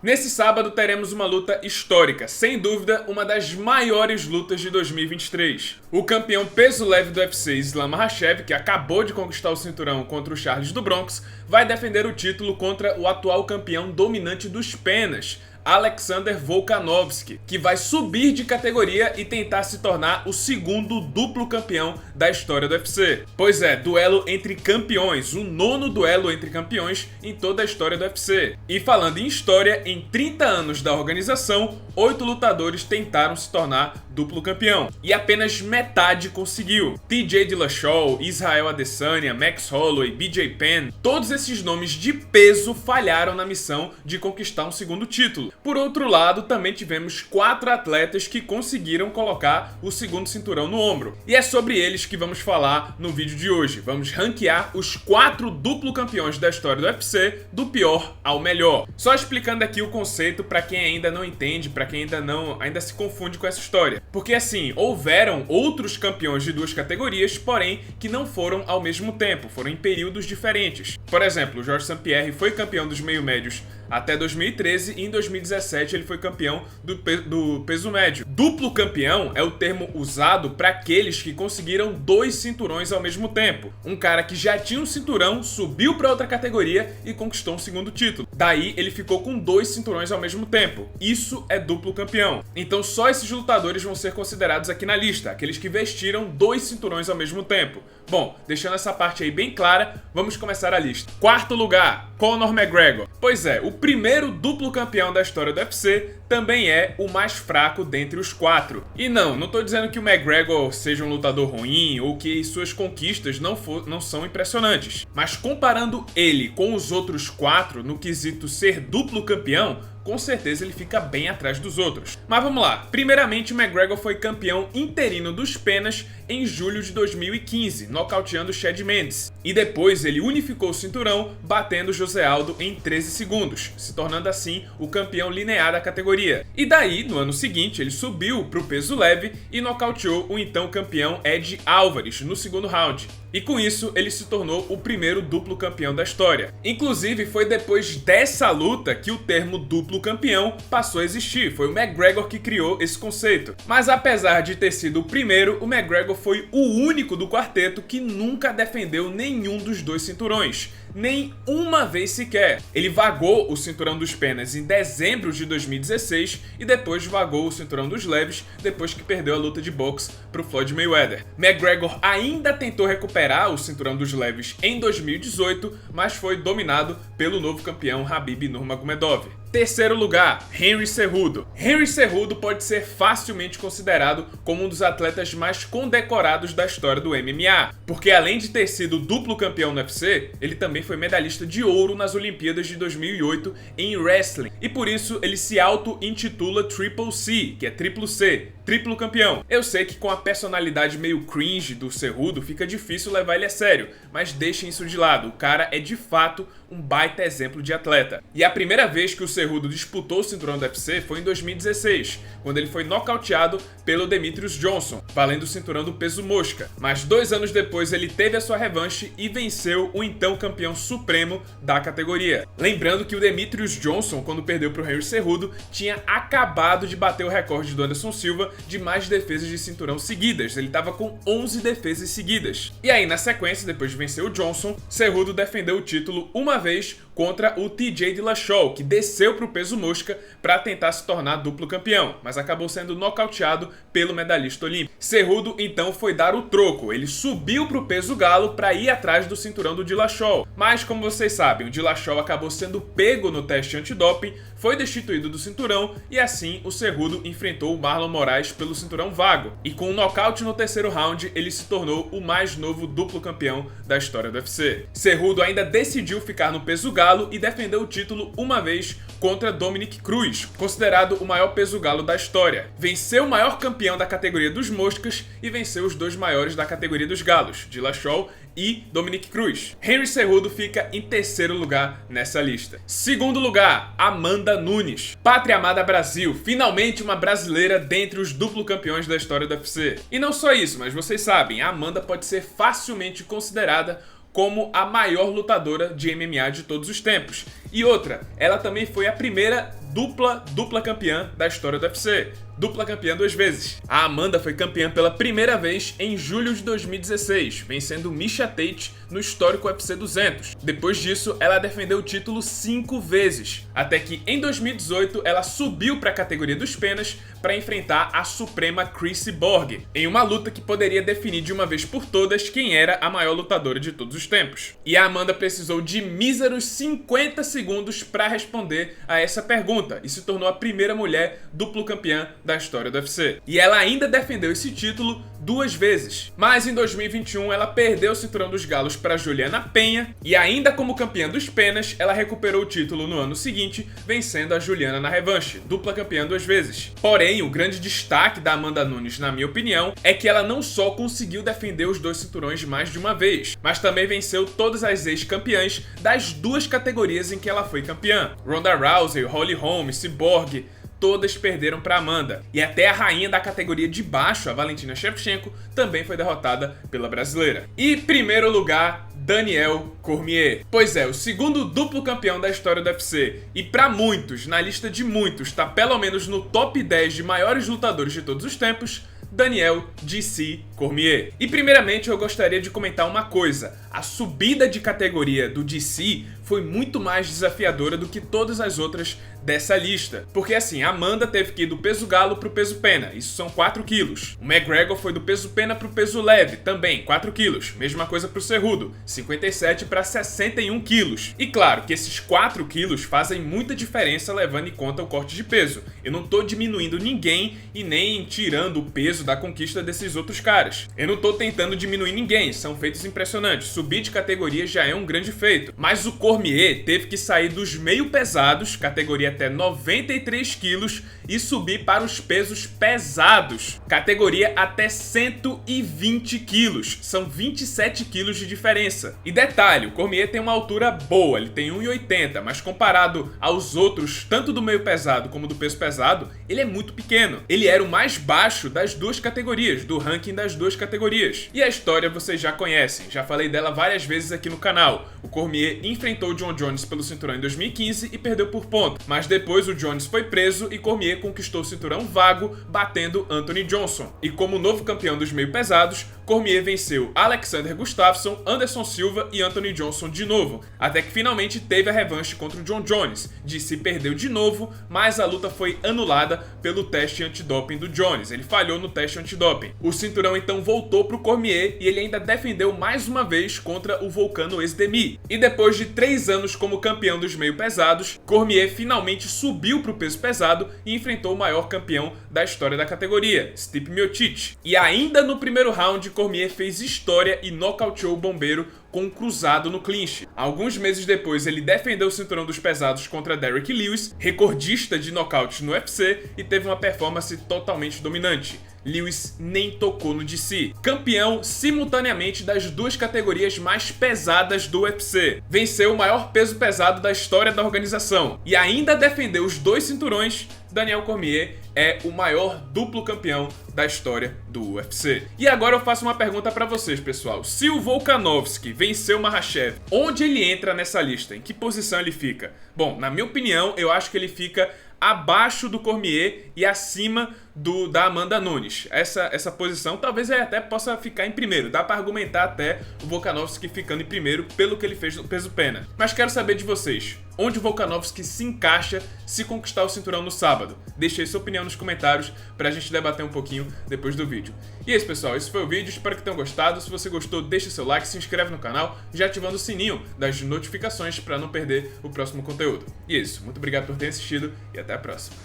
Nesse sábado teremos uma luta histórica, sem dúvida uma das maiores lutas de 2023. O campeão peso leve do UFC, Islam Makhachev, que acabou de conquistar o cinturão contra o Charles do Bronx, vai defender o título contra o atual campeão dominante dos penas, Alexander Volkanovski, que vai subir de categoria e tentar se tornar o segundo duplo campeão da história do UFC. Pois é, duelo entre campeões, o nono duelo entre campeões em toda a história do UFC. E falando em história, em 30 anos da organização, 8 lutadores tentaram se tornar duplo campeão, e apenas metade conseguiu. TJ Dillashaw, Israel Adesanya, Max Holloway, BJ Penn, todos esses nomes de peso falharam na missão de conquistar um segundo título. Por outro lado, também tivemos 4 atletas que conseguiram colocar o segundo cinturão no ombro. E é sobre eles que vamos falar no vídeo de hoje. Vamos ranquear os 4 duplo campeões da história do UFC, do pior ao melhor. Só explicando aqui o conceito para quem ainda não entende, para quem ainda se confunde com essa história. Porque assim, houveram outros campeões de duas categorias, porém que não foram ao mesmo tempo, foram em períodos diferentes. Por exemplo, o Georges St-Pierre foi campeão dos meio-médios até 2013 e em 2017 ele foi campeão do peso médio. Duplo campeão é o termo usado para aqueles que conseguiram 2 cinturões ao mesmo tempo. Um cara que já tinha um cinturão, subiu para outra categoria e conquistou um segundo título. Daí ele ficou com 2 cinturões ao mesmo tempo. Isso é duplo campeão. Então só esses lutadores vão ser considerados aqui na lista, aqueles que vestiram 2 cinturões ao mesmo tempo. Bom, deixando essa parte aí bem clara, vamos começar a lista. Quarto lugar, Conor McGregor. Pois é, o primeiro duplo campeão da história do UFC também é o mais fraco dentre os 4. E não tô dizendo que o McGregor seja um lutador ruim ou que suas conquistas não são impressionantes. Mas comparando ele com os outros 4 no quesito ser duplo campeão, com certeza ele fica bem atrás dos outros. Mas vamos lá. Primeiramente, o McGregor foi campeão interino dos penas em julho de 2015, nocauteando Chad Mendes. E depois ele unificou o cinturão, batendo José Aldo em 13 segundos, se tornando assim o campeão linear da categoria. E daí, no ano seguinte, ele subiu para o peso leve e nocauteou o então campeão Ed Álvares no segundo round. E com isso, ele se tornou o primeiro duplo campeão da história. Inclusive, foi depois dessa luta que o termo duplo campeão passou a existir. Foi o McGregor que criou esse conceito. Mas apesar de ter sido o primeiro, o McGregor foi o único do quarteto que nunca defendeu nenhum dos 2 cinturões. Nem uma vez sequer. Ele vagou o cinturão dos penas em dezembro de 2016 e depois vagou o cinturão dos leves depois que perdeu a luta de boxe para o Floyd Mayweather. McGregor ainda tentou recuperar o cinturão dos leves em 2018, mas foi dominado pelo novo campeão Khabib Nurmagomedov. Terceiro lugar, Henry Cejudo. Henry Cejudo pode ser facilmente considerado como um dos atletas mais condecorados da história do MMA, porque além de ter sido duplo campeão no UFC, ele também foi medalhista de ouro nas Olimpíadas de 2008 em wrestling, e por isso ele se auto-intitula Triple C, que é triplo C, triplo campeão. Eu sei que com a personalidade meio cringe do Cejudo fica difícil levar ele a sério, mas deixem isso de lado, o cara é de fato um baita exemplo de atleta. E a primeira vez que o Cejudo disputou o cinturão do UFC foi em 2016, quando ele foi nocauteado pelo Demetrius Johnson, valendo o cinturão do peso mosca. Mas 2 anos depois ele teve a sua revanche e venceu o então campeão supremo da categoria. Lembrando que o Demetrius Johnson, quando perdeu para o Henry Cejudo, tinha acabado de bater o recorde do Anderson Silva de mais defesas de cinturão seguidas. Ele estava com 11 defesas seguidas. E aí, na sequência, depois de vencer o Johnson, Cejudo defendeu o título uma vez contra o TJ Dillashaw, que desceu para o peso mosca para tentar se tornar duplo campeão, mas acabou sendo nocauteado pelo medalhista olímpico. Cejudo então foi dar o troco, ele subiu para o peso galo para ir atrás do cinturão do Dillashaw, mas como vocês sabem, o Dillashaw acabou sendo pego no teste antidoping, foi destituído do cinturão e assim o Cejudo enfrentou o Marlon Moraes pelo cinturão vago, e com um nocaute no terceiro round ele se tornou o mais novo duplo campeão da história do UFC. Cejudo ainda decidiu ficar no peso galo e defendeu o título uma vez contra Dominick Cruz, considerado o maior peso galo da história. Venceu o maior campeão da categoria dos moscas e venceu os 2 maiores da categoria dos galos, Dillashaw e Dominick Cruz. Henry Cejudo fica em terceiro lugar nessa lista. Segundo lugar, Amanda Nunes. Pátria amada Brasil, finalmente uma brasileira dentre os duplo campeões da história do UFC. E não só isso, mas vocês sabem, a Amanda pode ser facilmente considerada como a maior lutadora de MMA de todos os tempos. E outra, ela também foi a primeira dupla campeã da história do UFC. Dupla campeã 2 vezes. A Amanda foi campeã pela primeira vez em julho de 2016, vencendo Miesha Tate no histórico UFC 200. Depois disso, ela defendeu o título 5 vezes, até que em 2018 ela subiu para a categoria dos penas para enfrentar a suprema Cris Borg, em uma luta que poderia definir de uma vez por todas quem era a maior lutadora de todos os tempos. E a Amanda precisou de míseros 50 segundos para responder a essa pergunta e se tornou a primeira mulher duplo campeã da história do UFC. E ela ainda defendeu esse título 2 vezes. Mas em 2021 ela perdeu o cinturão dos galos para Juliana Penha e ainda como campeã dos penas, ela recuperou o título no ano seguinte, vencendo a Juliana na revanche, dupla campeã 2 vezes. Porém, o grande destaque da Amanda Nunes, na minha opinião, é que ela não só conseguiu defender os 2 cinturões mais de uma vez, mas também venceu todas as ex-campeãs das 2 categorias em que ela foi campeã. Ronda Rousey, Holly Holm, Cyborg, todas perderam para Amanda. E até a rainha da categoria de baixo, a Valentina Shevchenko, também foi derrotada pela brasileira. E primeiro lugar, Daniel Cormier. Pois é, o segundo duplo campeão da história do UFC. E para muitos, na lista de muitos, tá pelo menos no top 10 de maiores lutadores de todos os tempos, Daniel DC Cormier. E primeiramente eu gostaria de comentar uma coisa. A subida de categoria do DC foi muito mais desafiadora do que todas as outras dessa lista. Porque assim, a Amanda teve que ir do peso galo pro peso pena, isso são 4 quilos. O McGregor foi do peso pena pro peso leve, também 4 quilos. Mesma coisa pro Cerrudo, 57 para 61 quilos. E claro que esses 4 quilos fazem muita diferença levando em conta o corte de peso. Eu não tô diminuindo ninguém e nem tirando o peso da conquista desses outros caras. Eu não tô tentando diminuir ninguém, são feitos impressionantes. Subir de categoria já é um grande feito. Mas o Cormier teve que sair dos meio pesados, categoria até 93 quilos, e subir para os pesos pesados, categoria até 120 quilos. São 27 quilos de diferença. E detalhe, o Cormier tem uma altura boa, ele tem 1,80, mas comparado aos outros, tanto do meio pesado como do peso pesado, ele é muito pequeno. Ele era o mais baixo das 2 categorias, do ranking das 2 categorias. E a história vocês já conhecem, já falei dela várias vezes aqui no canal. O Cormier enfrentou o John Jones pelo cinturão em 2015 e perdeu por ponto, mas depois o Jones foi preso e Cormier conquistou o cinturão vago, batendo Anthony Johnson. E como novo campeão dos meio pesados, Cormier venceu Alexander Gustafsson, Anderson Silva e Anthony Johnson de novo, até que finalmente teve a revanche contra o John Jones. DC perdeu de novo, mas a luta foi anulada pelo teste antidoping do Jones. Ele falhou no teste antidoping. O cinturão então voltou pro Cormier e ele ainda defendeu mais uma vez contra o Volcano Oezdemir. E depois de 3 anos como campeão dos meio pesados, Cormier finalmente subiu pro peso pesado e enfrentou o maior campeão da história da categoria, Stipe Miocic. E ainda no primeiro round, Cormier fez história e nocauteou o bombeiro com um cruzado no clinch. Alguns meses depois, ele defendeu o cinturão dos pesados contra Derrick Lewis, recordista de nocautes no UFC, e teve uma performance totalmente dominante. Lewis nem tocou no DC. Campeão simultaneamente das 2 categorias mais pesadas do UFC. Venceu o maior peso pesado da história da organização. E ainda defendeu os 2 cinturões. Daniel Cormier é o maior duplo campeão da história do UFC. E agora eu faço uma pergunta pra vocês, pessoal. Se o Volkanovski venceu o Makhachev, onde ele entra nessa lista? Em que posição ele fica? Bom, na minha opinião, eu acho que ele fica abaixo do Cormier e acima da Amanda Nunes. Essa posição talvez ele até possa ficar em primeiro. Dá pra argumentar até o Volkanovski ficando em primeiro pelo que ele fez no peso pena. Mas quero saber de vocês. Onde o Volkanovski se encaixa se conquistar o cinturão no sábado? Deixe aí sua opinião nos comentários pra gente debater um pouquinho depois do vídeo. E é isso, pessoal. Esse foi o vídeo. Espero que tenham gostado. Se você gostou, deixe seu like, se inscreve no canal, já ativando o sininho das notificações pra não perder o próximo conteúdo. E é isso. Muito obrigado por ter assistido e até a próxima.